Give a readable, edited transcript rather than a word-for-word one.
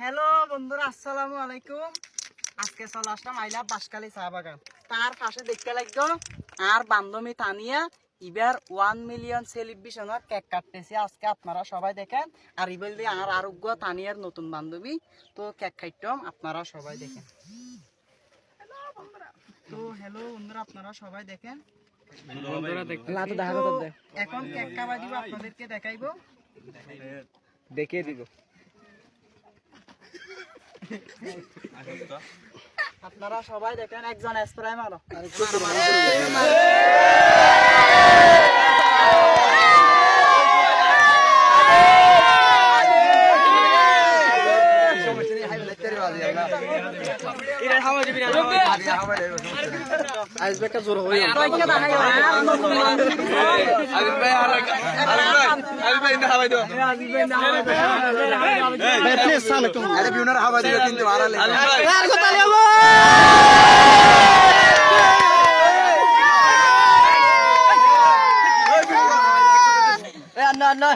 Hello বন্ধুরা, আসসালামু আলাইকুম। আজকে চলে আসলাম আইলা বাঁশখালী চা বাগান। তার পাশে দেখতে লাগতো আর বান্ধবী তানিয়া এবার 1 মিলিয়ন সেলিব্রেশনের কেক কাটতেছে। আজকে আপনারা সবাই দেখেন। আর ইবেল দিয়ে আর আরোগ্য তানিয়ার নতুন বান্ধবী, তো কেক খাইতাম, আপনারা সবাই দেখেন। তো হ্যালো বন্ধুরা, আপনারা সবাই দেখেন। এখন কেক কাটা দিব, আপনাদেরকে দেখাইবো, দেখিয়ে দিব। আপনারা সবাই দেখেন। একজন স্প্রে মারো। আইসবেকটা জোর হয়ে না না